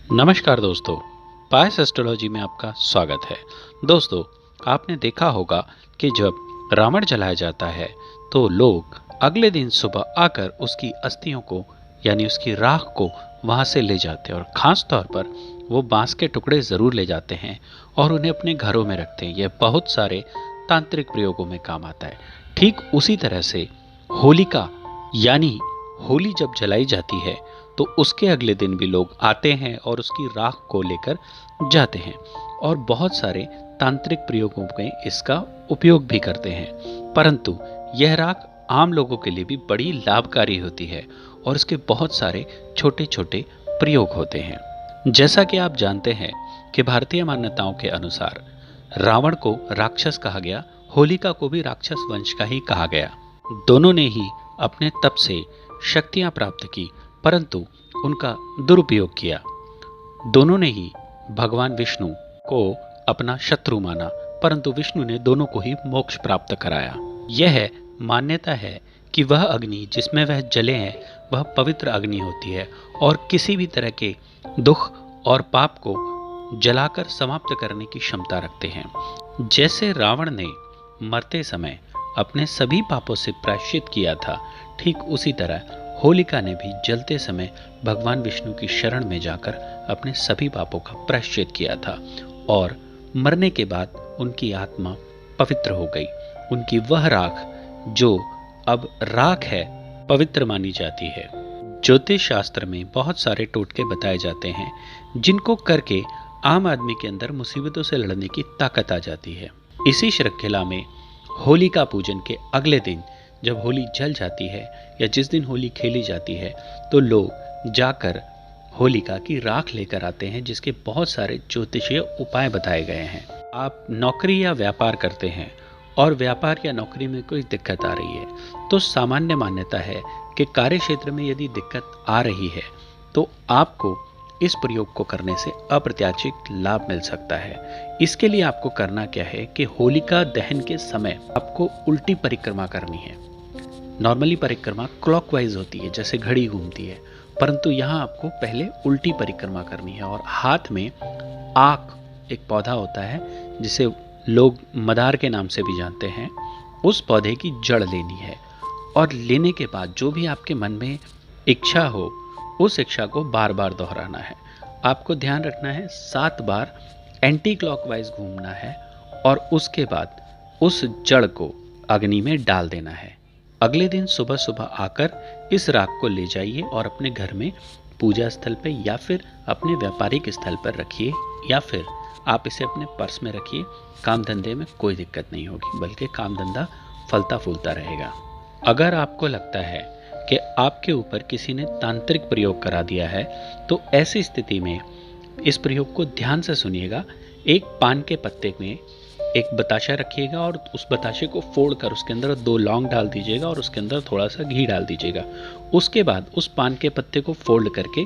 नमस्कार दोस्तों, पायस एस्ट्रोलॉजी में आपका स्वागत है। दोस्तों, आपने देखा होगा कि जब रावण जलाया जाता है तो लोग अगले दिन सुबह आकर उसकी अस्थियों को यानी उसकी राख को वहां से ले जाते हैं और ख़ास तौर पर वो बांस के टुकड़े ज़रूर ले जाते हैं और उन्हें अपने घरों में रखते हैं। यह बहुत सारे तांत्रिक प्रयोगों में काम आता है। ठीक उसी तरह से होलिका यानी होली जब जलाई जाती है तो उसके अगले दिन भी लोग आते हैं और उसकी राख को लेकर जाते हैं और बहुत सारे तांत्रिक प्रयोगों में इसका उपयोग भी करते हैं। परंतु यह राख आम लोगों के लिए भी बड़ी लाभकारी होती है और इसके बहुत सारे छोटे छोटे प्रयोग होते हैं। जैसा कि आप जानते हैं कि भारतीय मान्यताओं के अनुसार रावण को राक्षस कहा गया, होलिका को भी राक्षस वंश का ही कहा गया। दोनों ने ही अपने तप से शक्तियां प्राप्त की, परंतु उनका दुरुपयोग किया। दोनों ने ही भगवान विष्णु को अपना शत्रु माना, परंतु विष्णु ने दोनों को ही मोक्ष प्राप्त कराया। यह मान्यता है कि वह अग्नि जिसमें वह जले हैं वह पवित्र अग्नि होती है और किसी भी तरह के दुख और पाप को जलाकर समाप्त करने की क्षमता रखते हैं। जैसे रावण ने मरते समय अपने सभी पापों से प्रायश्चित किया था, ठीक उसी तरह होलिका ने भी जलते समय भगवान विष्णु की शरण में जाकर अपने सभी पापों का प्रायश्चित किया था और मरने के बाद उनकी आत्मा पवित्र हो गई। उनकी वह राख जो अब राख है पवित्र मानी जाती है। ज्योतिष शास्त्र में बहुत सारे टोटके बताए जाते हैं जिनको करके आम आदमी के अंदर मुसीबतों से लड़ने की ताकत आ जाती है। इसी श्रृंखला में होलिका पूजन के अगले दिन जब होली जल जाती है या जिस दिन होली खेली जाती है तो लोग जाकर होलिका की राख लेकर आते हैं, जिसके बहुत सारे ज्योतिषीय उपाय बताए गए हैं। आप नौकरी या व्यापार करते हैं और व्यापार या नौकरी में कोई दिक्कत आ रही है तो सामान्य मान्यता है कि कार्य क्षेत्र में यदि दिक्कत आ रही है तो आपको इस प्रयोग को करने से अप्रत्याशित लाभ मिल सकता है। इसके लिए आपको करना क्या है कि होलिका दहन के समय आपको उल्टी परिक्रमा करनी है। नॉर्मली परिक्रमा क्लॉकवाइज होती है, जैसे घड़ी घूमती है, परंतु यहाँ आपको पहले उल्टी परिक्रमा करनी है और हाथ में आक एक पौधा होता है जिसे लोग मदार के नाम से भी जानते हैं, उस पौधे की जड़ लेनी है और लेने के बाद जो भी आपके मन में इच्छा हो उस इच्छा को बार बार दोहराना है। आपको ध्यान रखना है 7 बार एंटी क्लॉकवाइज घूमना है और उसके बाद उस जड़ को अग्नि में डाल देना है। अगले दिन सुबह सुबह आकर इस राख को ले जाइए और अपने घर में पूजा स्थल पे या फिर अपने व्यापारिक स्थल पर रखिए या फिर आप इसे अपने पर्स में रखिए। काम धंधे में कोई दिक्कत नहीं होगी, बल्कि काम धंधा फलता फूलता रहेगा। अगर आपको लगता है कि आपके ऊपर किसी ने तांत्रिक प्रयोग करा दिया है तो ऐसी स्थिति में इस प्रयोग को ध्यान से सुनिएगा। एक पान के पत्ते में एक बताशा रखिएगा और उस बताशे को फोड़कर उसके अंदर 2 लौंग डाल दीजिएगा और उसके अंदर थोड़ा सा घी डाल दीजिएगा। उसके बाद उस पान के पत्ते को फोल्ड करके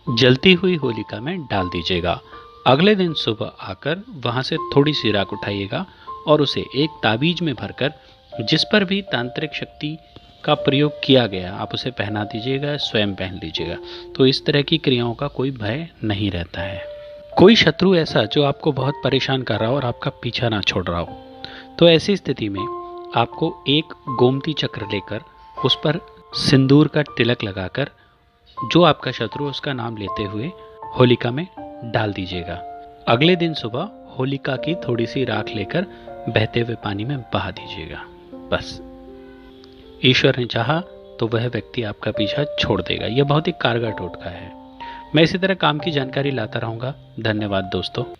जलती हुई होलिका में डाल दीजिएगा। अगले दिन सुबह आकर वहां से थोड़ी सी राख उठाइएगा और उसे एक ताबीज में भरकर जिस पर भी तांत्रिक शक्ति का प्रयोग किया गया आप उसे पहना दीजिएगा, स्वयं पहन लीजिएगा। तो इस तरह की क्रियाओं का कोई भय नहीं रहता है। कोई शत्रु ऐसा जो आपको बहुत परेशान कर रहा हो और आपका पीछा ना छोड़ रहा हो, तो ऐसी स्थिति में आपको एक गोमती चक्र लेकर उस पर सिंदूर का तिलक लगाकर जो आपका शत्रु है उसका नाम लेते हुए होलिका में डाल दीजिएगा। अगले दिन सुबह होलिका की थोड़ी सी राख लेकर बहते हुए पानी में बहा दीजिएगा। बस ईश्वर ने चाहा तो वह व्यक्ति आपका पीछा छोड़ देगा। यह बहुत ही कारगर टोटका है। मैं इसी तरह काम की जानकारी लाता रहूंगा। धन्यवाद दोस्तों।